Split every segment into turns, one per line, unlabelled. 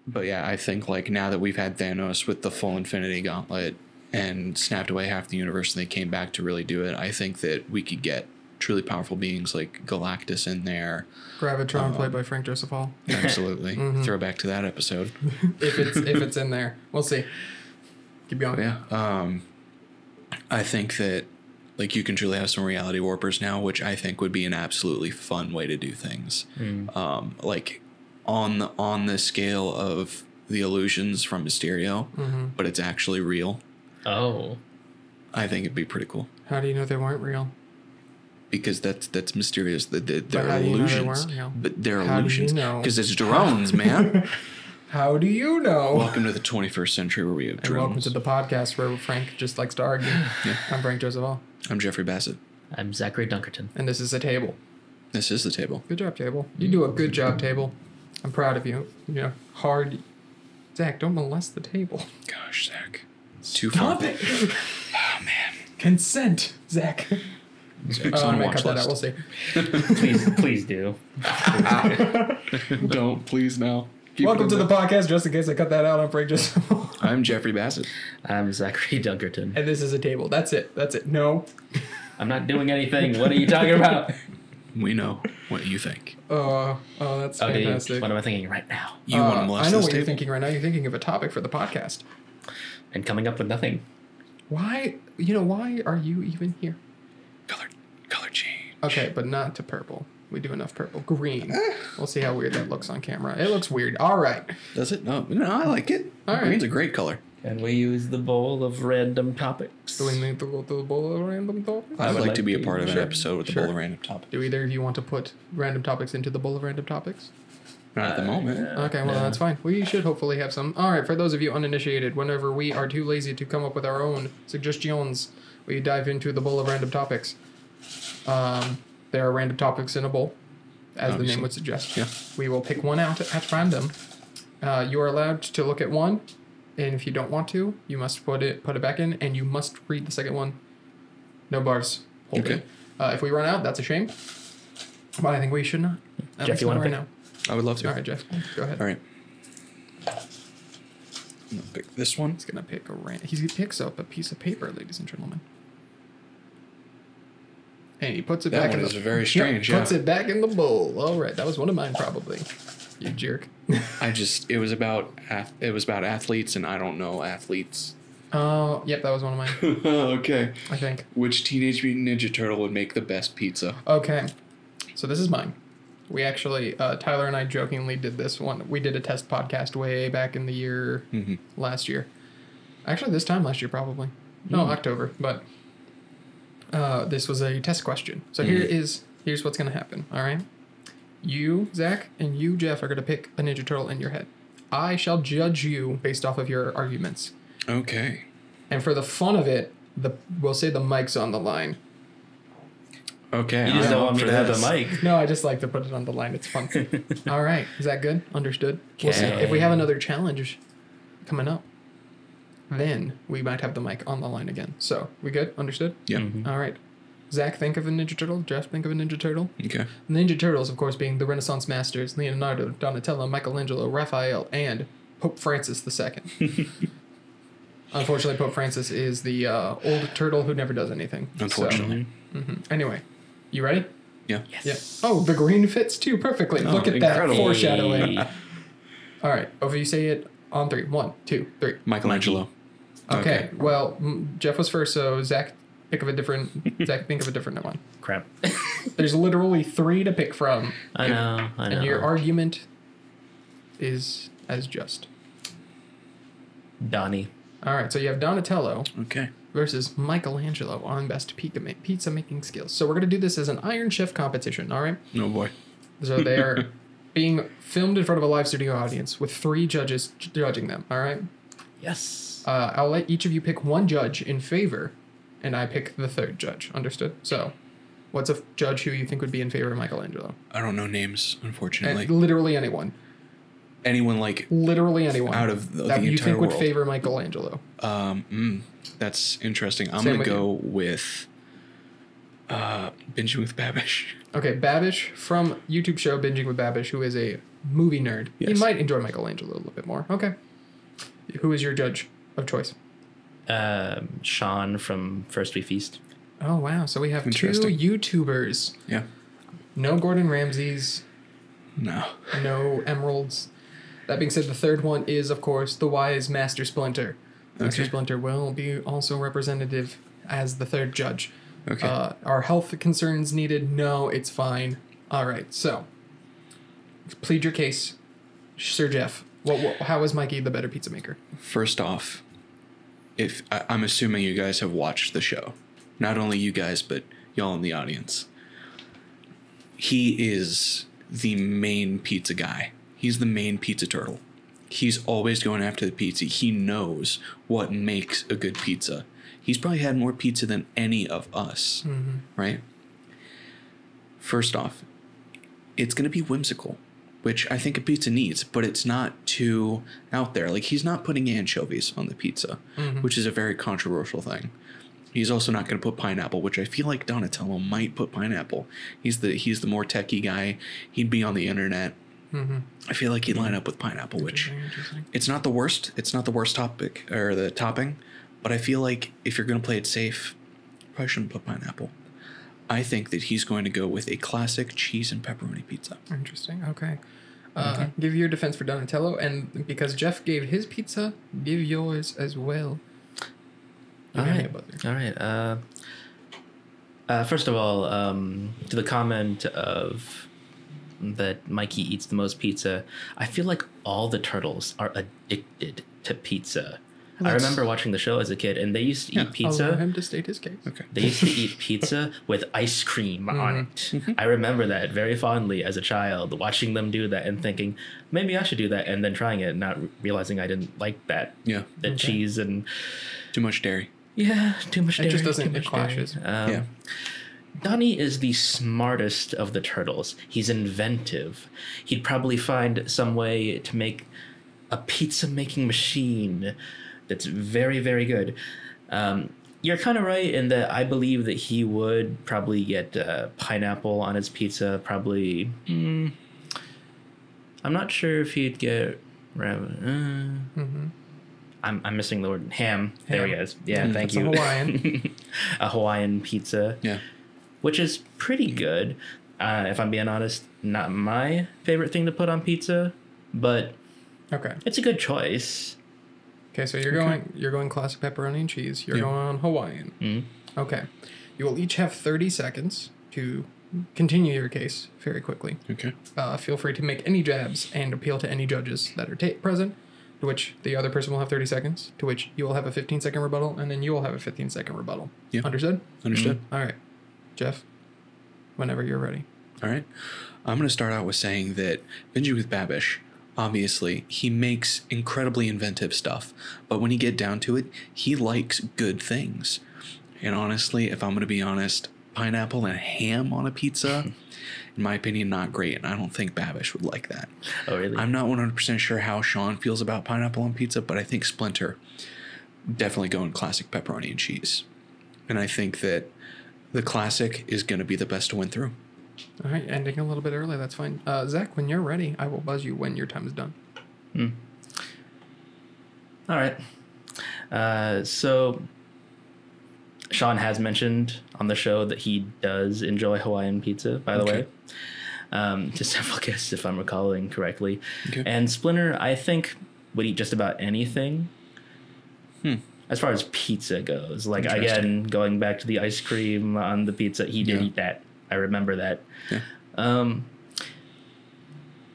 But yeah, I think like now that we've had Thanos with the full Infinity Gauntlet and snapped away half the universe and they came back to really do it, I think that we could get truly powerful beings like Galactus in there.
Gravitron played by Frank Joseph Hall.
Absolutely. Throw back to that episode.
if it's in there. We'll see. Keep going.
Yeah. I think that like you can truly have some reality warpers now, which I think would be an absolutely fun way to do things. Like on the scale of the illusions from Mysterio, but it's actually real.
Oh.
I think it'd be pretty cool.
How do you know they weren't real?
Because that's mysterious. They're
how do you know they
illusions.
weren't real?
But they're
How do you
illusions.
know?
Because it's drones, man.
How do you know?
Welcome to the 21st century where we have
And
drones.
welcome to the podcast where Frank just likes to argue.
Yeah.
I'm Frank Joseph Hall.
I'm Jeffrey Bassett.
I'm Zachary Dunkerton.
And this is a table.
This is the table.
Good job, table. You do a good job, table. I'm proud of you. You know, hard. Zach, don't molest the table.
Gosh, Zach. It's too
Stop
fun.
it.
Oh, man.
Consent, Zach.
Zach's
I
on
might
watch
cut that out.
list.
We'll see.
Please do.
Don't, please, now. Keep
Welcome
it
to
in
the podcast. Just in case I cut that out, I'm Frank Joseph Hall.
I'm Jeffrey Bassett.
I'm Zachary Dunkerton.
And this is a table. That's it. That's it. No.
I'm not doing anything. What are you talking about?
We know what you think.
That's
Okay,
fantastic.
what am I thinking right now?
You want to molest
I know
this
what you're
table?
thinking right now. You're thinking of a topic for the podcast.
And coming up with nothing.
Why are you even here?
Color change.
Okay, but not to purple. We do enough purple. Green. We'll see how weird that looks on camera. It looks weird. All right.
Does it? No, I like it.
All right.
Green's a great color.
Can we use the bowl of random topics?
Do we need to go to the bowl of random topics?
I'd
would
like
like
to be a
to-
part of an
Sure.
episode with the
Sure.
bowl of random topics.
Do either of you want to put random topics into the bowl of random topics?
Not at the moment.
Okay, well, that's fine. We should hopefully have some. All right, for those of you uninitiated, whenever we are too lazy to come up with our own suggestions, we dive into the bowl of random topics. There are random topics in a bowl, as the
Obviously.
name would suggest.
Yeah.
We will pick one out at random. You are allowed to look at one, and if you don't want to, you must put it back in, and you must read the second one. No bars. Hold
Okay.
it. If we run out, that's a shame. But I think we should not. At
Jeff,
least
you
not
wanna
right
pick?
now.
I would love to.
All right, Jeff, go ahead.
All right. I'm gonna pick this one.
He's gonna pick he picks up a piece of paper, ladies and gentlemen. And he puts it
That
back
one
in
is
the
very strange.
Puts
Yeah.
it back in the bowl. All right, that was one of mine probably. You jerk.
It was about athletes, and I don't know athletes.
Oh, yep, that was one of mine.
Okay.
I think.
Which Teenage Mutant Ninja Turtle would make the best pizza?
Okay, so this is mine. We actually, Tyler and I jokingly did this one. We did a test podcast way back in the year last year. Actually, this time last year probably. No, October, but this was a test question. So here's what's gonna happen. All right, you Zach and you Jeff are gonna pick a Ninja Turtle in your head. I shall judge you based off of your arguments.
Okay.
And for the fun of it, we'll say the mic's on the line.
Okay.
You just
I'm
don't
up
want me
for
to have
this.
the mic.
No, I just like to put it on the line. It's fun. All right. Is that good? Understood? We'll see.
Okay.
If we have another challenge coming up, then we might have the mic on the line again. So, we good? Understood?
Yeah.
All right. Zach, think of a Ninja Turtle. Jeff, think of a Ninja Turtle.
Okay.
Ninja Turtles, of course, being the Renaissance masters, Leonardo, Donatello, Michelangelo, Raphael, and Pope Francis II. Unfortunately, Pope Francis is the old turtle who never does anything.
Unfortunately.
So, Anyway, you ready?
Yeah.
Yeah. Oh, the green fits too perfectly.
Oh,
Look at
incredible.
that foreshadowing. All right. Over you say it on 3. 1, 2, 3.
Michelangelo.
Okay. Well, Jeff was first, so Zach, think of a different one.
Crap.
There's literally 3 to pick from.
I know.
And your argument is as just.
Donnie.
All right. So you have Donatello
Okay.
versus Michelangelo on best pizza making skills. So we're gonna do this as an Iron Chef competition. All right.
Oh boy.
So they are being filmed in front of a live studio audience with 3 judges judging them. All right.
Yes.
I'll let each of you pick one judge in favor, and I pick the third judge. Understood? So, what's a judge who you think would be in favor of Michelangelo?
I don't know names, unfortunately.
Literally anyone.
Anyone like
Literally anyone.
out of the
that you
entire
think would
world.
favor Michelangelo.
That's interesting. I'm
Same
gonna
with
go with Binging with Babish.
Okay, Babish from YouTube show Binging with Babish, who is a movie nerd.
Yes.
He might enjoy Michelangelo a little bit more. Okay. Who is your judge of choice?
Sean from First We Feast.
Oh, wow. So we have 2
Interesting.
YouTubers.
Yeah.
No Gordon Ramsays.
No.
No Emeralds. That being said, the third one is, of course, the wise Master Splinter. Master
Okay.
Splinter will be also representative as the third judge.
Okay.
Are health concerns needed? No, it's fine. All right, so plead your case, Sir Jeff. How is Mikey the better pizza maker?
First off, I'm assuming you guys have watched the show. Not only you guys, but y'all in the audience. He is the main pizza guy. He's the main pizza turtle. He's always going after the pizza. He knows what makes a good pizza. He's probably had more pizza than any of us, right? First off, it's going to be whimsical, which I think a pizza needs, but it's not too out there. Like, he's not putting anchovies on the pizza, which is a very controversial thing. He's also not going to put pineapple, which I feel like Donatello might put pineapple. He's the more techie guy. He'd be on the internet. I feel like he'd line up with pineapple, which it's not the worst. It's not the worst topic or the topping, but I feel like if you're going to play it safe, you probably shouldn't put pineapple. I think that he's going to go with a classic cheese and pepperoni pizza.
Interesting. Okay. Give your defense for Donatello, and because Jeff gave his pizza, give yours as well.
All right. First of all, to the comment of that Mikey eats the most pizza, I feel like all the turtles are addicted to pizza. I remember watching the show as a kid, and they used to eat pizza.
I'll allow him to state his case.
Okay.
They used to eat pizza with ice cream on it. I remember that very fondly as a child, watching them do that and thinking, maybe I should do that, and then trying it, not realizing I didn't like that.
Yeah.
The cheese and...
Too much dairy.
Yeah, too much dairy.
It just doesn't,
too much
it clashes.
dairy.
Yeah.
Donnie is the smartest of the turtles. He's inventive. He'd probably find some way to make a pizza-making machine that's very, very good. You're kind of right in that I believe that he would probably get pineapple on his pizza. Probably. I'm not sure if he'd get. I'm missing the word ham. There he is. Yeah, thank you.
A Hawaiian.
A Hawaiian pizza.
Yeah.
Which is pretty good. If I'm being honest, not my favorite thing to put on pizza, but
Okay.
it's a good choice.
Okay, so you're going classic pepperoni and cheese. You're going Hawaiian.
Mm-hmm.
Okay. You will each have 30 seconds to continue your case very quickly.
Okay.
Feel free to make any jabs and appeal to any judges that are present, to which the other person will have 30 seconds, to which you will have a 15-second rebuttal, and then you will have a 15-second rebuttal.
Yeah.
Understood?
Understood.
All right. Jeff, whenever you're ready.
All right. I'm going to start out with saying that Benji with Babish, obviously, he makes incredibly inventive stuff, but when you get down to it, he likes good things. And honestly, if I'm going to be honest, pineapple and ham on a pizza, in my opinion, not great, and I don't think Babish would like that.
Oh, really?
I'm not 100% sure how Sean feels about pineapple on pizza, but I think Splinter definitely going classic pepperoni and cheese. And I think that the classic is going to be the best to win through.
All right, ending a little bit early, that's fine. Zach, when you're ready, I will buzz you when your time is done.
All right. So Sean has mentioned on the show that he does enjoy Hawaiian pizza, by the way. To several guests, if I'm recalling correctly.
Okay.
And Splinter, I think, would eat just about anything. As far as pizza goes. Like, again, going back to the ice cream on the pizza, he did eat that. I remember that.
Yeah.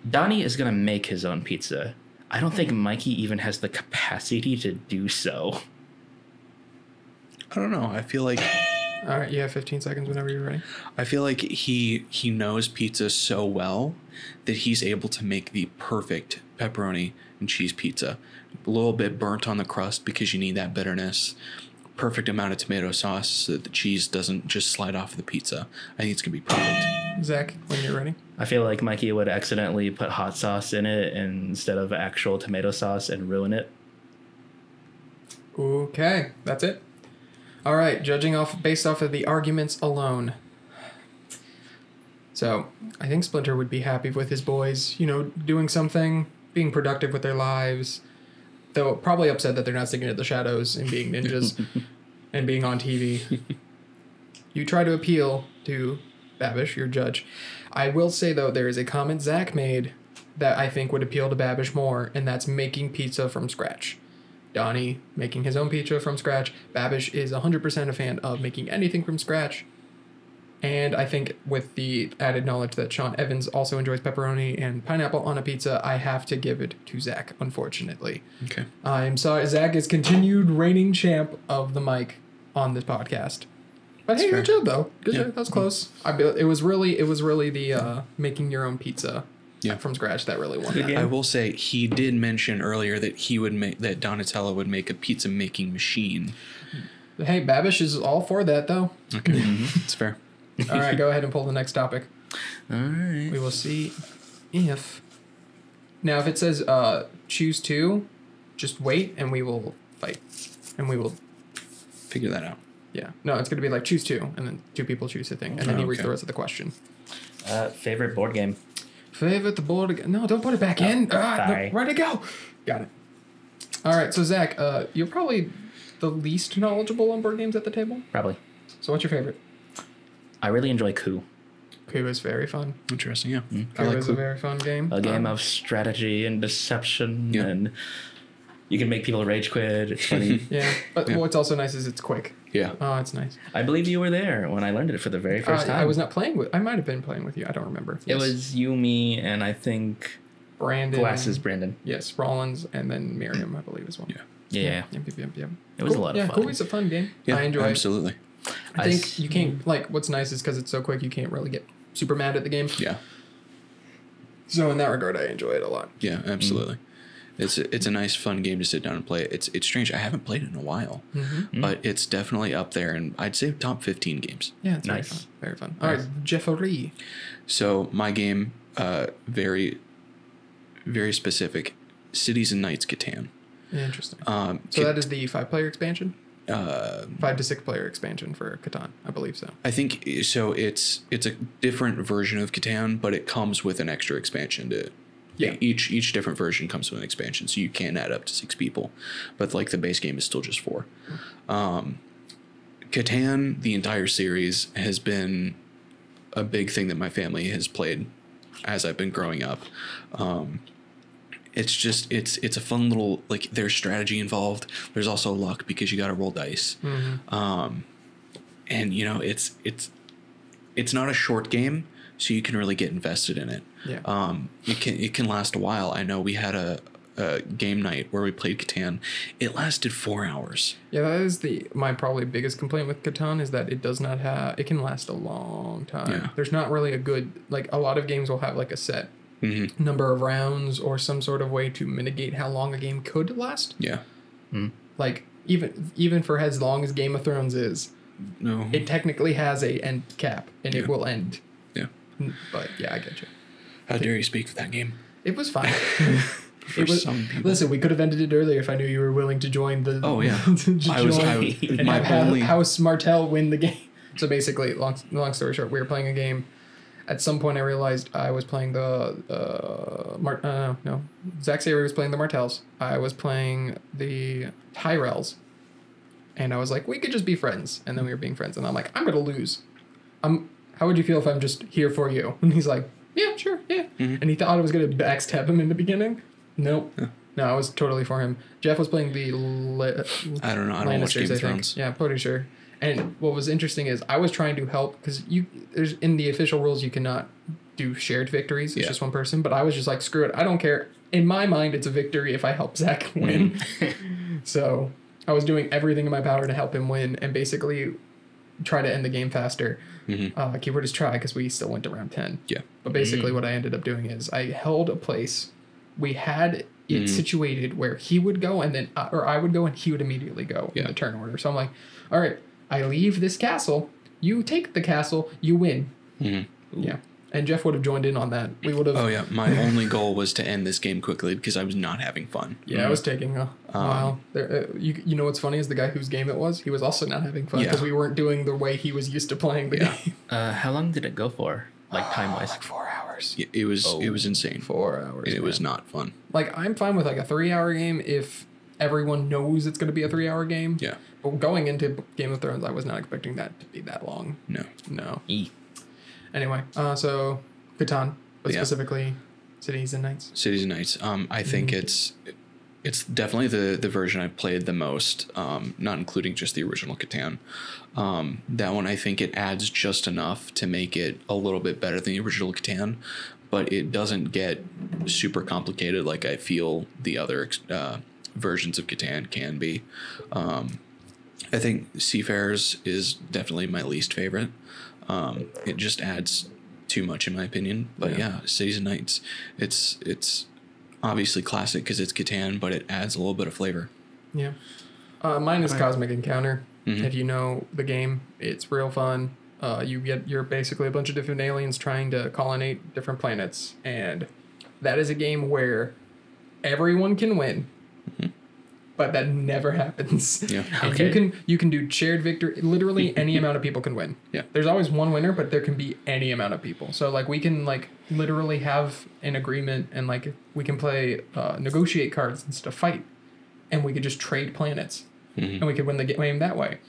Donnie is going to make his own pizza. I don't think Mikey even has the capacity to do so.
I don't know. I feel like...
All right, you have 15 seconds whenever you're ready.
I feel like he knows pizza so well that he's able to make the perfect pepperoni and cheese pizza. A little bit burnt on the crust because you need that bitterness. Perfect amount of tomato sauce so that the cheese doesn't just slide off the pizza. I think it's going to be perfect.
Zach, when you're ready.
I feel like Mikey would accidentally put hot sauce in it instead of actual tomato sauce and ruin it.
Okay, that's it. All right, judging based off of the arguments alone. So I think Splinter would be happy with his boys, you know, doing something, being productive with their lives. Though probably upset that they're not sticking to the shadows and being ninjas and being on TV. You try to appeal to Babish, your judge. I will say, though, there is a comment Zach made that I think would appeal to Babish more, and that's making pizza from scratch. Donnie making his own pizza from scratch. Babish is 100% a fan of making anything from scratch. And I think with the added knowledge that Sean Evans also enjoys pepperoni and pineapple on a pizza, I have to give it to Zach, unfortunately.
Okay.
I'm sorry. Zach is continued reigning champ of the mic on this podcast. But hey, good job, though. Good job. That was close. It was really the making your own pizza from scratch that really won that.
I will say he did mention earlier that that Donatello would make a pizza making machine.
Hey, Babish is all for that, though.
Okay. It's fair.
All right, go ahead and pull the next topic.
All right.
We will see if... Now, if it says choose two, just wait and we will fight. And we will...
Figure that out.
Yeah. No, it's going to be like choose two, and then two people choose a thing. And then he reads the rest of the question.
Favorite board game?
Favorite board game? No, don't put it back in.
Sorry.
No, where'd it go? Got it. All right, so Zach, you're probably the least knowledgeable on board games at the table.
Probably.
So what's your favorite?
I really enjoy Coup.
Coup is very fun.
Interesting, yeah.
Coup is a very fun game.
A game of strategy and deception, and you can make people rage quit. It's funny.
Yeah, but what's also nice is it's quick.
Yeah.
Oh, it's nice.
I believe you were there when I learned it for the very first time.
I was not playing with... I might have been playing with you. I don't remember.
It was you, me, and I think...
Brandon.
Glasses Brandon.
Yes, Rollins, and then Miriam, I believe, as well.
Yeah.
Yep.
It was a lot of fun.
Coup is a fun game.
Yeah,
I enjoy
absolutely.
I think you can't... Like, what's nice is because it's so quick, you can't really get super mad at the game.
Yeah.
So in that regard, I enjoy it a lot.
Yeah, absolutely. It's a nice, fun game to sit down and play. It's strange. I haven't played it in a while, but it's definitely up there, and I'd say top 15 games.
Yeah, it's
nice.
Very fun. All right, Jeffrey.
So my game, very, very specific, Cities and Knights Catan.
Interesting. So that is the 5-player expansion? 5 to 6 player expansion for Catan, I believe so.
I think so. It's a different version of Catan, but it comes with an extra expansion to. Yeah. Each different version comes with an expansion, so you can add up to 6 people, but like the base game is still just 4. Catan, the entire series, has been a big thing that my family has played as I've been growing up. It's just it's a fun little, like, there's strategy involved. There's also luck because you got to roll dice. And you know it's not a short game, so you can really get invested in it.
Yeah.
It can last a while. I know we had a game night where we played Catan. It lasted 4 hours.
Yeah, that is my probably biggest complaint with Catan is that it does not have... It can last a long time.
Yeah.
There's not really a good... Like, a lot of games will have, like, a set number of rounds or some sort of way to mitigate how long a game could last.
Yeah.
Like, even for as long as Game of Thrones is,
No.
it technically has a end cap, and it will end.
Yeah.
But, yeah, I get you.
How dare you speak for that game?
It was fine.
For some people.
Listen, we could have ended it earlier if I knew you were willing to join the...
Oh, yeah.
and have House Martell win the game. So basically, long story short, we were playing a game. At some point, I realized I was playing Zach Savory was playing the Martells. I was playing the Tyrells. And I was like, we could just be friends. And then we were being friends. And I'm like, I'm going to lose. How would you feel if I'm just here for you? And he's like, yeah, sure, yeah. And he thought I was going to backstab him in the beginning. Nope. Yeah. No, I was totally for him. Jeff was playing the...
I don't know. I don't watch Game of Thrones.
Yeah, pretty sure. And what was interesting is I was trying to help because there's in the official rules you cannot do shared victories. It's just one person. But I was just like, screw it. I don't care. In my mind, it's a victory if I help Zach win. So I was doing everything in my power to help him win and basically try to end the game faster. Keyword is try because we still went to round 10.
Yeah.
But basically what I ended up doing is I held a place. We had it situated where he would go and then or I would go and he would immediately go in the turn order. So I'm like, all right, I leave this castle. You take the castle. You win. Yeah. And Jeff would have joined in on that. We would have.
Oh, yeah. My only goal was to end this game quickly because I was not having fun.
Yeah, it was taking a while. You know what's funny is the guy whose game it was, he was also not having fun because we weren't doing the way he was used to playing the game.
How long did it go for? like time-wise?
Like 4 hours.
It was insane.
4 hours.
It was not fun.
Like, I'm fine with like a 3-hour game if everyone knows it's going to be a 3-hour game.
Yeah.
But going into Game of Thrones, I was not expecting that to be that long. No. Anyway, so Catan, but specifically Cities and Nights.
Cities and Nights. I think it's definitely the version I played the most, not including just the original Catan. That one, I think it adds just enough to make it a little bit better than the original Catan, but it doesn't get super complicated like I feel the other versions of Catan can be. I think Seafarers is definitely my least favorite. It just adds too much in my opinion. But yeah, Cities and Nights, it's obviously classic because it's Catan, but it adds a little bit of flavor.
Yeah. Mine is Cosmic Encounter. If you know the game, it's real fun. You're basically a bunch of different aliens trying to colonize different planets, and that is a game where everyone can win. But that never happens.
Yeah.
And you can do shared victory. Literally any amount of people can win.
Yeah.
There's always one winner, but there can be any amount of people. So like we can like literally have an agreement and like we can play negotiate cards instead of fight, and we could just trade planets, and we could win the game that way.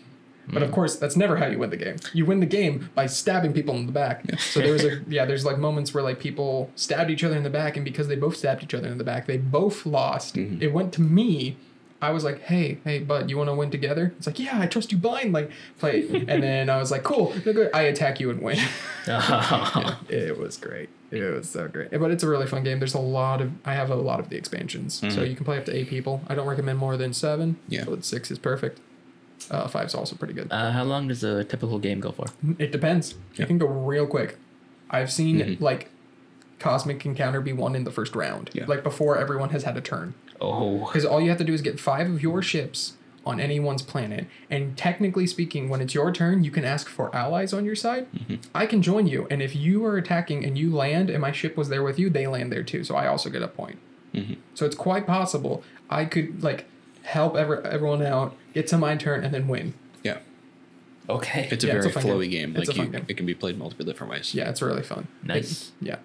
But of course, that's never how you win the game. You win the game by stabbing people in the back. Yeah. So there's like moments where like people stabbed each other in the back, and because they both stabbed each other in the back, they both lost. It went to me. I was like, hey, bud, you want to win together? It's like, yeah, I trust you blind. Like, play. And then I was like, cool. I attack you and win. Yeah, it was great. It was so great. But it's a really fun game. There's I have a lot of the expansions. So you can play up to 8 people. I don't recommend more than 7.
Yeah.
But 6 is perfect. 5's also pretty good.
How long does a typical game go for?
It depends.
Yeah.
It can go real quick. I've seen, like, Cosmic Encounter be won in the first round.
Yeah.
Like, before everyone has had a turn.
Oh.
Because all you have to do is get 5 of your ships on anyone's planet. And technically speaking, when it's your turn, you can ask for allies on your side. I can join you. And if you are attacking and you land and my ship was there with you, they land there too. So I also get a point. So it's quite possible I could, like, help everyone out, get to my turn, and then win.
Yeah.
Okay.
It's a very flowy game.
It's
Like
a fun game.
It can be played multiple different ways.
Yeah, it's really fun.
Nice.
Yeah.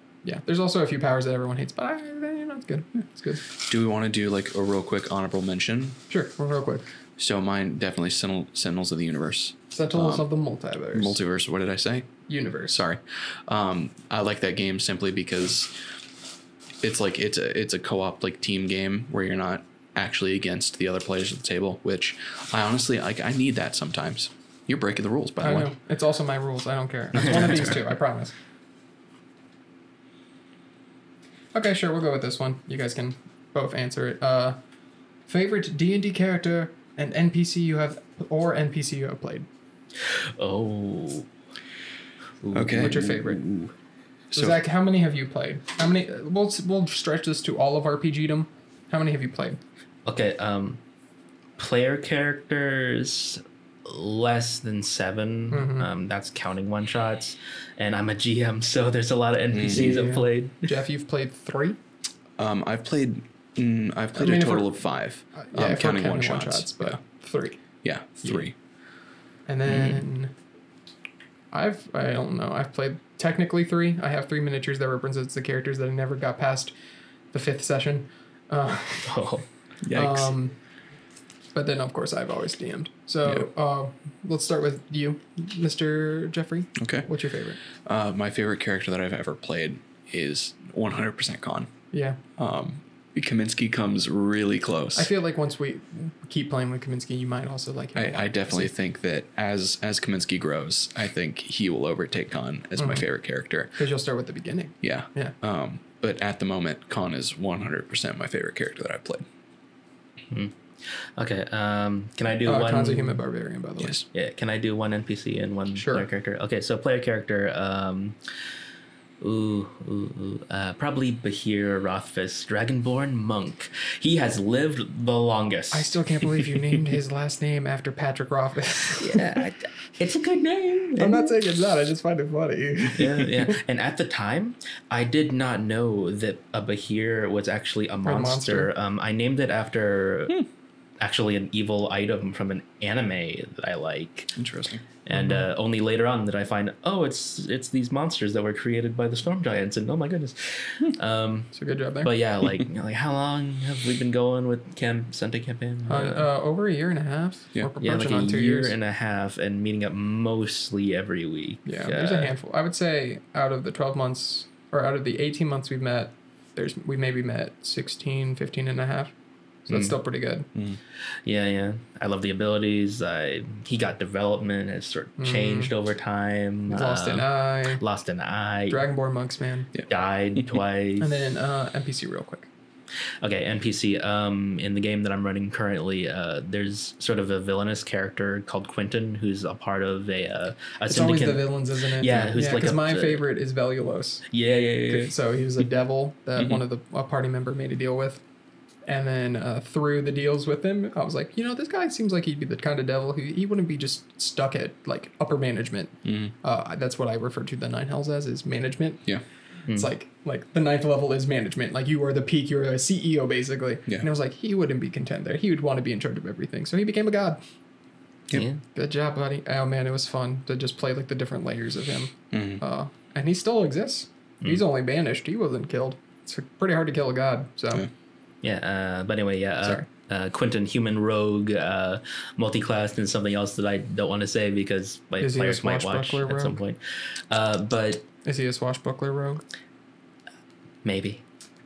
There's also a few powers that everyone hates, but it's good. Yeah, it's good.
Do we want to do like a real quick honorable mention?
Sure, real quick.
So mine definitely Sentinels of the Universe.
Sentinels of the Multiverse.
Multiverse. What did I say?
Universe.
Sorry. I like that game simply because it's like it's a co-op like team game where you're not actually against the other players at the table, which I honestly like. I need that sometimes. You're breaking the rules, by the way.
I know. It's also my rules. I don't care. It's one of these two. I promise. Okay, sure. We'll go with this one. You guys can both answer it. Favorite D&D character and NPC you have played.
Oh.
Okay.
What's your favorite?
So
Zach, how many have you played? How many? We'll stretch this to all of RPGdom. How many have you played?
Okay. Player characters, less than 7. That's counting one shots, and I'm a GM, so there's a lot of NPCs I've played.
Jeff, you've played 3.
I've played a total of 5. Counting one shots,
but 3.
Yeah, 3.
And then I don't know. I've played technically 3. I have 3 miniatures that represents the characters that I never got past the 5th session.
Yikes.
But then, of course, I've always DM'd. So let's start with you, Mr. Jeffrey.
Okay.
What's your favorite?
My favorite character that I've ever played is 100% Khan.
Yeah.
Kaminsky comes really close.
I feel like once we keep playing with Kaminsky, you might also like him.
I definitely think that as Kaminsky grows, I think he will overtake Khan as my favorite character.
Because you'll start with the beginning.
Yeah.
Yeah.
But at the moment, Khan is 100% my favorite character that I've played.
Okay. Can I do one?
Khan's a human barbarian, by the way.
Yes.
Yeah. Can I do one NPC and one player character? Okay. So player character. Probably Bahir Rothfuss, Dragonborn monk. He has lived the longest.
I still can't believe you named his last name after Patrick Rothfuss.
Yeah, it's a good name.
I'm not saying it's not. I just find it funny.
Yeah. And at the time, I did not know that a Bahir was actually a monster. I named it after actually an evil item from an anime that I like.
Interesting.
And only later on did I find, it's these monsters that were created by the Storm Giants, and oh my goodness.
So good job there.
But yeah, like how long have we been going with Sente campaign?
Over a year and a half.
Yeah.
Like
on
a
2
year
years.
and a half, and meeting up mostly every week.
Yeah, there's a handful. I would say out of the 12 months, or out of the 18 months we've met, we maybe met 16, 15 and a half. So that's still pretty good.
Yeah. I love the abilities. He got development. Has sort of changed over time.
Lost an eye.
Lost an eye.
Dragonborn monks, man.
Yeah.
Died twice.
And then NPC real quick.
Okay, NPC. In the game that I'm running currently, there's sort of a villainous character called Quentin, who's a part of a
It's
syndicate.
always the villains, isn't it?
Yeah, who's like
because my favorite is Velulos.
Yeah.
So he was a devil that one of a party member made a deal with. And then through the deals with him, I was like, this guy seems like he'd be the kind of devil who he wouldn't be just stuck at like upper management. That's what I refer to the Nine Hells as, is management.
Yeah.
It's like the 9th level is management. Like you are the peak, you're a CEO basically.
Yeah.
And I was like, he wouldn't be content there. He would want to be in charge of everything. So he became a god.
Yep.
Yeah.
Good job, buddy. Oh man, it was fun to just play like the different layers of him.
Mm-hmm.
And he still exists. He's only banished. He wasn't killed. It's pretty hard to kill a god. So.
Yeah, but anyway,
Sorry.
Quentin, human rogue, multi-classed, and something else that I don't want to say because my
Is he a
players might watch
swashbuckler
at some
rogue?
point. But
Is he a swashbuckler rogue?
maybe.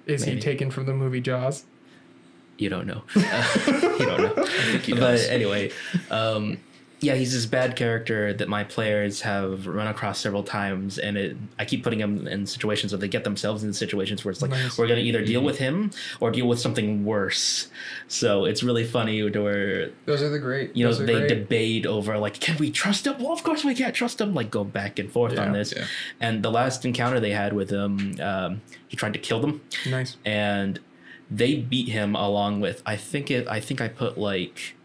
Is he taken from the movie Jaws?
You don't know. You don't know.
I think he
But
does.
anyway, yeah, he's this bad character that my players have run across several times, and I keep putting them in situations where they get themselves in situations where it's like,
Nice.
we're going to either deal with him or deal with something worse. So it's really funny to where,
Those are the great.
you know,
those are
they
great.
debate over, like, can we trust him? Well, of course we can't trust him. Like, go back and forth on this.
Yeah.
And the last encounter they had with him, he tried to kill them.
Nice.
And they beat him along with, I think I put like,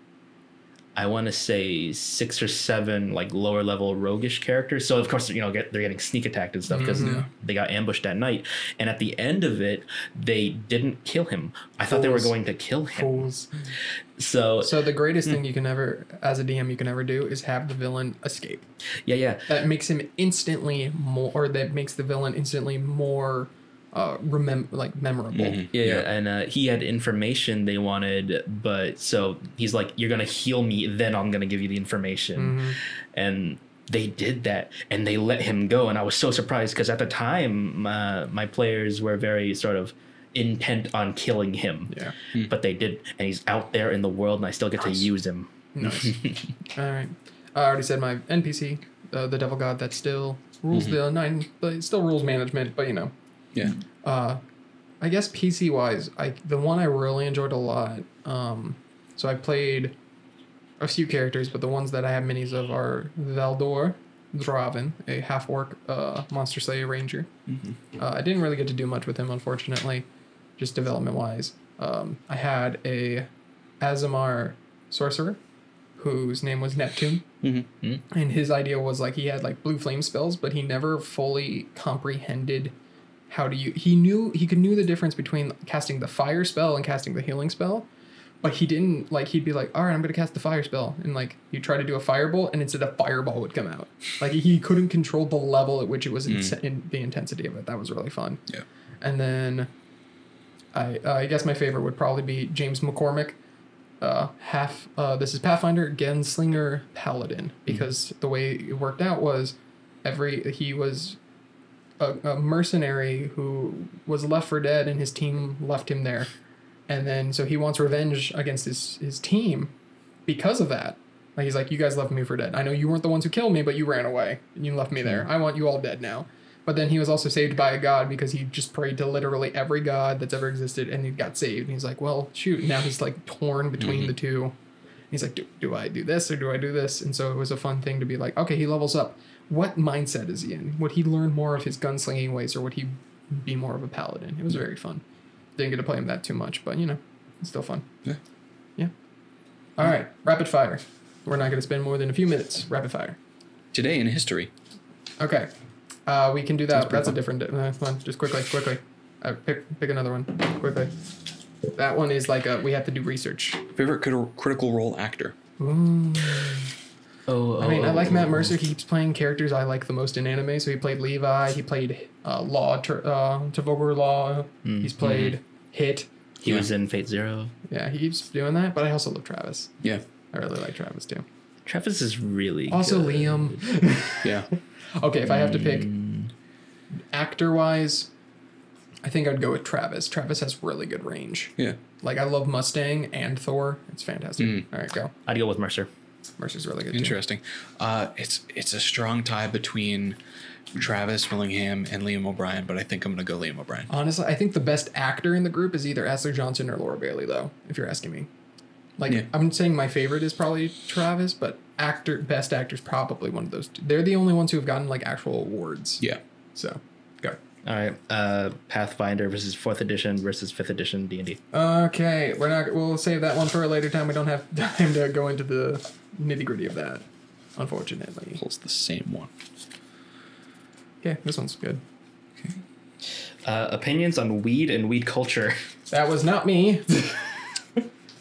I want to say 6 or 7 like lower level roguish characters. So of course, you know, they're getting sneak attacked and stuff because they got ambushed at night. And at the end of it, they didn't kill him. I thought they were going to kill him.
Fools.
So
the greatest thing you can ever, as a DM, you can ever do is have the villain escape.
yeah.
That makes him instantly more, or that makes the villain instantly more, memorable.
Yeah, and he had information they wanted, but so he's like, you're gonna heal me, then I'm gonna give you the information. And they did that, and they let him go, and I was so surprised because at the time my players were very sort of intent on killing him. But they did, and he's out there in the world, and I still get to use him.
Nice. All right. I already said my NPC, the Devil God, that still rules the 9, but it still rules management, but you know.
Yeah.
I guess PC wise, the one I really enjoyed a lot. So I played a few characters, but the ones that I have minis of are Valdor Draven, a half orc monster slayer ranger. I didn't really get to do much with him, unfortunately, just development wise. I had a Azamar sorcerer whose name was Neptune. And his idea was like he had like blue flame spells, but he never fully comprehended how to use. He could knew the difference between casting the fire spell and casting the healing spell, but he didn't, like, he'd be like, all right, I'm gonna cast the fire spell, and like he'd try to do a firebolt, and instead a fireball would come out. Like he couldn't control the level at which it was in the intensity of it. That was really fun.
Yeah.
And then I guess my favorite would probably be James McCormick. This is Pathfinder Gunslinger Paladin, because the way it worked out was he was a mercenary who was left for dead, and his team left him there, and then so he wants revenge against his team because of that. Like he's like, you guys left me for dead. I know you weren't the ones who killed me, but you ran away and you left me there. I want you all dead now. But then he was also saved by a god because he just prayed to literally every god that's ever existed, and he got saved. And he's like, well, shoot, now he's like torn between the two. He's like, do I do this or do I do this? And so it was a fun thing to be like, okay, he levels up. What mindset is he in? Would he learn more of his gunslinging ways, or would he be more of a paladin? It was very fun. Didn't get to play him that too much, but you know, it's still fun. Yeah. All right, rapid fire. We're not going to spend more than a few minutes. Rapid fire.
Today in history.
Okay. We can do that. That's a different one. Just quickly. Pick another one. Quickly. That one is like we have to do research.
Favorite critical role actor?
Ooh. I mean, I like Matt Mercer. He keeps playing characters I like the most in anime. So he played Levi. He played Tavogur Law. He's played Hit.
He was in Fate Zero.
Yeah, he keeps doing that. But I also love Travis.
Yeah.
I really like Travis too.
Travis is really
also
good.
Liam.
Yeah.
Okay, if I have to pick actor-wise, I think I'd go with Travis. Travis has really good range.
Yeah.
Like, I love Mustang and Thor. It's fantastic. All right, go.
I'd go with Mercer.
Mercer's really good
Interesting. It's a strong tie between Travis Willingham and Liam O'Brien, but I think I'm going to go Liam O'Brien.
Honestly, I think the best actor in the group is either Ashley Johnson or Laura Bailey, though, if you're asking me. Like, I'm saying my favorite is probably Travis, but best actor's probably one of those two. They're the only ones who have gotten, like, actual awards.
Yeah.
So, go.
All right. Pathfinder versus 4th edition versus 5th edition D&D.
Okay, we'll save that one for a later time. We don't have time to go into the nitty-gritty of that, unfortunately.
It's the same one.
Okay, this one's good.
Opinions on weed and weed culture.
That was not me.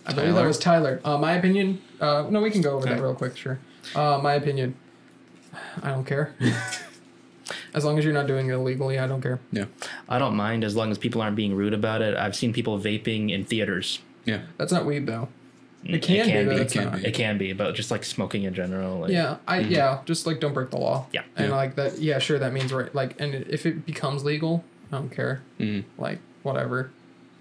I believe that was Tyler. My opinion, no, we can go over that real quick, sure. My opinion, I don't care. As long as you're not doing it illegally, I don't care.
Yeah.
I don't mind as long as people aren't being rude about it. I've seen people vaping in theaters.
Yeah.
That's not weed, though. It can be, but it's not.
It can be, but just like smoking in general. Like,
Yeah, just like don't break the law.
Yeah.
And like that, yeah, sure, that means right. Like, and if it becomes legal, I don't care. Like, whatever.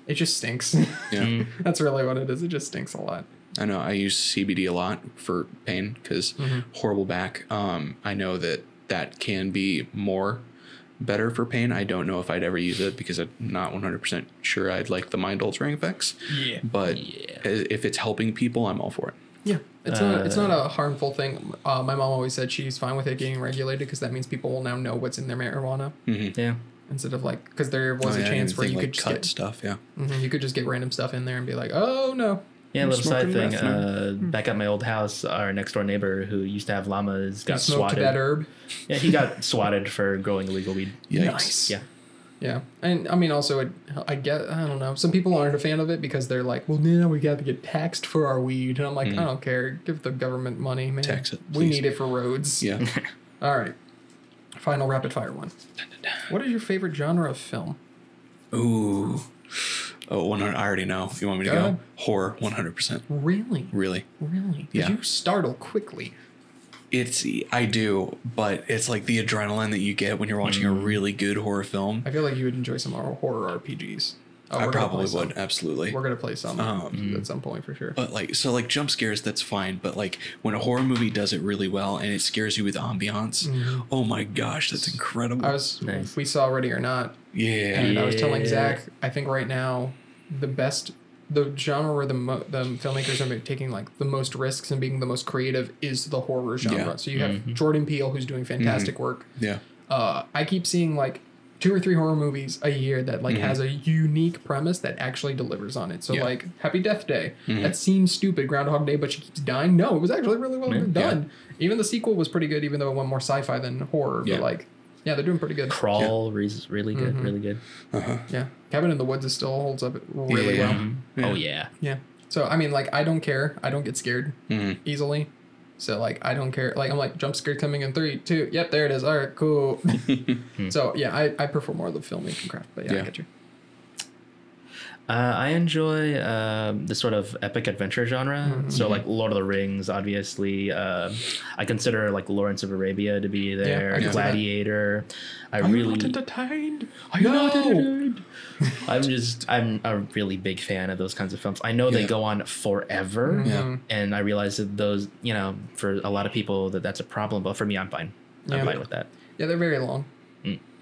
It just stinks.
Yeah.
That's really what it is. It just stinks a lot.
I know. I use CBD a lot for pain because horrible back. I know that can be better for pain. I don't know if I'd ever use it because I'm not 100% sure I'd like the mind altering effects.
Yeah.
But if it's helping people, I'm all for it.
Yeah. It's not a harmful thing. My mom always said she's fine with it getting regulated because that means people will now know what's in their marijuana.
Yeah.
Instead of like, because there was a chance where you could just
cut
get
stuff. Yeah.
You could just get random stuff in there and be like, oh no.
Yeah, a little side thing.
meth now.
Back at my old house, our next door neighbor who used to have llamas got
Smoked
swatted.
that herb.
Yeah, he got swatted for growing illegal weed.
Yikes.
Nice.
Yeah.
Yeah. And I mean, also, I don't know. Some people aren't a fan of it because they're like, well, now we got to get taxed for our weed. And I'm like, I don't care. Give the government money, man.
Tax it,
We
please.
need it for roads.
Yeah.
All right. Final rapid fire one. What is your favorite genre of film?
Ooh. Oh, 100. I already know. You want me to
Go
go?
ahead.
Horror, 100%.
Really?
Really.
Really?
Yeah.
You startle quickly.
I do, but it's like the adrenaline that you get when you're watching a really good horror film.
I feel like you would enjoy some horror RPGs.
I probably would, absolutely.
We're going to play some at some point for sure.
But like jump scares, that's fine. But like when a horror movie does it really well and it scares you with ambiance, oh my gosh, that's incredible.
Nice.
We saw Ready or Not.
Yeah.
And I was telling Zach, I think right now the genre where the filmmakers are taking like the most risks and being the most creative is the horror genre.
Yeah.
So you have Jordan Peele, who's doing fantastic work.
Yeah.
I keep seeing like 2 or 3 horror movies a year that like has a unique premise that actually delivers on it. So like Happy Death Day, that seems stupid, Groundhog Day, but she keeps dying. No, it was actually really well done. Even the sequel was pretty good, even though it went more sci-fi than horror. But like, yeah, they're doing pretty good.
Crawl is really good, really good.
Yeah, Cabin in the Woods still holds up really well.
Oh yeah.
Yeah. So I mean, like, I don't care. I don't get scared easily. So like, I don't care. Like, I'm like, jump scare coming in 3, 2. Yep, there it is. All right, cool. So yeah, I prefer more of the filmmaking craft. But yeah, I get you.
I enjoy the sort of epic adventure genre. So like Lord of the Rings, obviously. I consider like Lawrence of Arabia to be there.
I
Gladiator.
Are you not entertained?
Are you not entertained? I'm a really big fan of those kinds of films. I know they go on forever, and I realize that those, for a lot of people that's a problem, but for me, I'm fine. I'm fine with that.
Yeah, they're very long,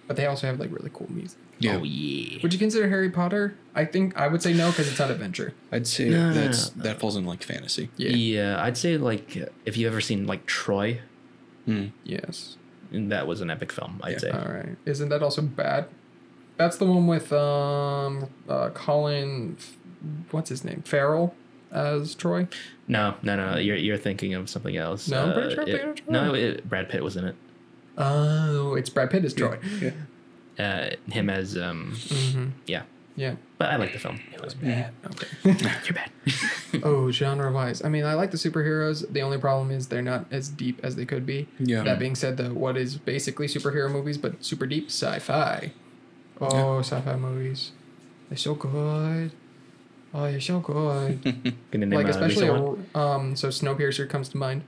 but they also have like really cool music.
Yeah.
Oh yeah.
Would you consider Harry Potter? I would say no because it's not adventure.
I'd say that falls in like fantasy.
Yeah, I'd say like if you've ever seen like Troy,
Yes.
that was an epic film. I'd say.
All right. Isn't that also bad? That's the one with Colin, what's his name? Farrell as Troy?
No. You're thinking of something else.
No, I'm pretty sure I'm thinking of Troy.
No, Brad Pitt was in it.
Oh, it's Brad Pitt as Troy.
Yeah.
Him as yeah.
Yeah.
But I like the film.
It was bad. Okay.
You're bad.
Oh, genre-wise. I mean, I like the superheroes. The only problem is they're not as deep as they could be.
Yeah.
That being said, though, what is basically superhero movies, but super deep? Sci-fi. Oh, sci-fi movies. They're so good. Oh, you're so good.
Can you name
Like,
a
especially,
recent one?
so Snowpiercer comes to mind.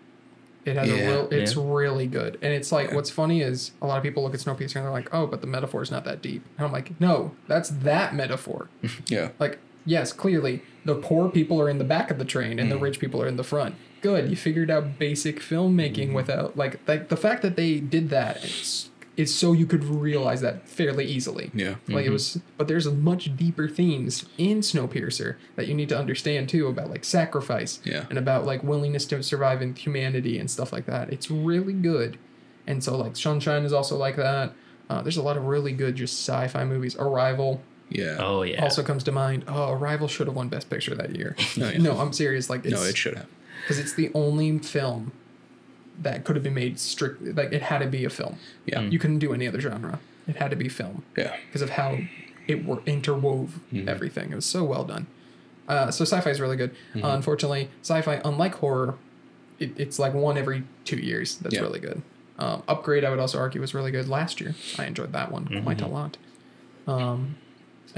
It has
Yeah.
it's really good. And it's like, what's funny is a lot of people look at Snowpiercer and they're like, oh, but the metaphor is not that deep. And I'm like, no, that's that metaphor.
Yeah.
Like, yes, clearly, the poor people are in the back of the train and the rich people are in the front. Good, you figured out basic filmmaking without, like the fact that they did that is so you could realize that fairly easily.
Yeah.
Like it was, but there's much deeper themes in Snowpiercer that you need to understand too, about like sacrifice and about like willingness to survive in humanity and stuff like that. It's really good. And so like Sunshine is also like that. There's a lot of really good just sci-fi movies. Arrival.
Yeah.
Oh, yeah.
Also comes to mind. Oh, Arrival should have won Best Picture that year.
No, yeah.
No, I'm serious. Like,
No, it should have.
because it's the only film that could have been made strictly. Like, it had to be a film.
Yeah.
You couldn't do any other genre. It had to be film
Yeah.
because of how it interwove everything. It was so well done. So sci-fi is really good. Unfortunately, sci-fi, unlike horror, it's like one every 2 years. That's really good. Upgrade, I would also argue, was really good last year. I enjoyed that one quite a lot. And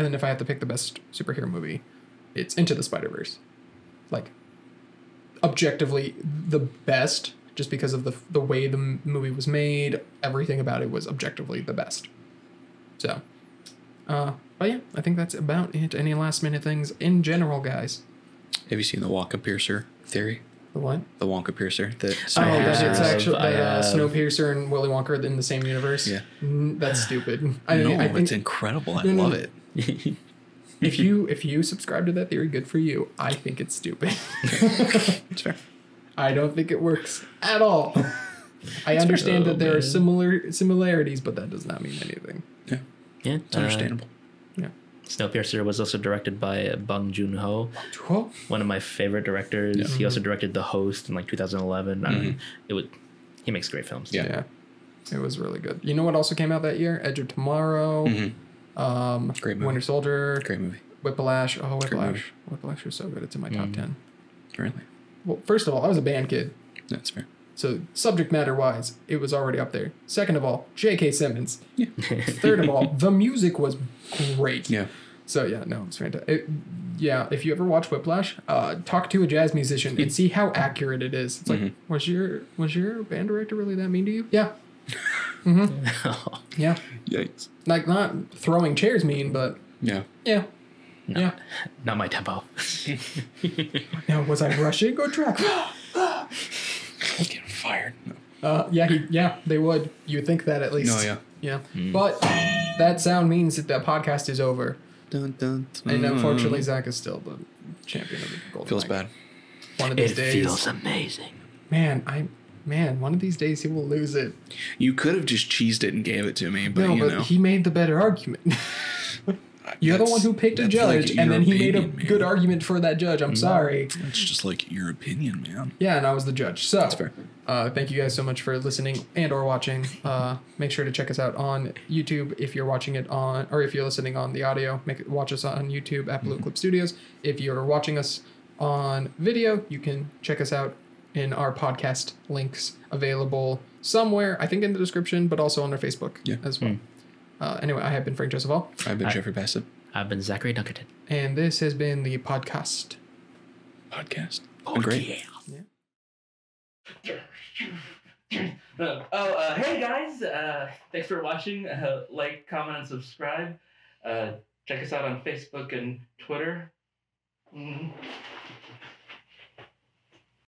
then if I have to pick the best superhero movie, it's Into the Spider-Verse. Like, objectively the best, just because of the way the movie was made. Everything about it was objectively the best. So, but yeah, I think that's about it. Any last minute things in general, guys?
Have you seen the Wonka Piercer theory?
The what?
The Wonka Piercer. That
That it's actually
I have.
Snowpiercer and Willy Wonka are in the same universe.
Yeah.
That's stupid.
I
think
it's incredible. I
No, no,
love
no.
it.
if you subscribe to that theory, good for you. I think it's stupid.
It's fair.
I don't think it works at all. I understand that there are similarities, but that does not mean anything.
Yeah.
Yeah.
It's understandable.
Yeah.
Snowpiercer was also directed by Bong Joon-ho,
Cool.
one of my favorite directors.
Yeah.
He also directed The Host in like 2011. He makes great films.
Yeah.
It was really good. You know what also came out that year? Edge of Tomorrow.
Great movie.
Winter Soldier.
Great movie.
Whiplash. Oh,
movie.
Whiplash. Whiplash was so good. It's in my top 10.
Really?
Well, first of all, I was a band kid.
That's fair.
So subject matter wise, it was already up there. Second of all, J.K. Simmons.
Yeah.
Third of all, the music was great.
Yeah.
So yeah, no, it's fantastic. If you ever watch Whiplash, talk to a jazz musician and see how accurate it is. It's like, was your band director really that mean to you? Yeah. Yeah.
Yikes.
Like, not throwing chairs mean, but
Yeah.
yeah. Yeah.
Not my tempo.
Now, was I rushing or track?
I was getting fired. No.
They would. You would think that at least.
No, yeah.
Yeah. But that sound means that the podcast is over.
Dun, dun, dun.
And unfortunately, Zach is still the champion of the Golden
Feels
Mic.
bad.
One of these
It
days.
feels amazing.
Man, one of these days he will lose it.
You could have just cheesed it and gave it to me, but
No, but he made the better argument. You're the one who picked a
that's
judge,
like
and
your
then he made a
opinion, man.
good argument for that judge. I'm sorry.
It's just like your opinion, man.
Yeah, and I was the judge. So,
That's fair.
Thank you guys so much for listening and or watching. Make sure to check us out on YouTube if you're watching it on, or if you're listening on the audio. Watch us on YouTube at Blue Eclipse Studios. If you're watching us on video, you can check us out in our podcast links available somewhere. I think in the description, but also on our Facebook as well. Anyway, I have been Frank Joseph Hall.
I've been Jeffrey Bassett.
I've been Zachary Dunkerton.
And this has been the podcast.
Podcast.
Oh,
Been great.
Hey guys! Thanks for watching. Like, comment, and subscribe. Check us out on Facebook and Twitter.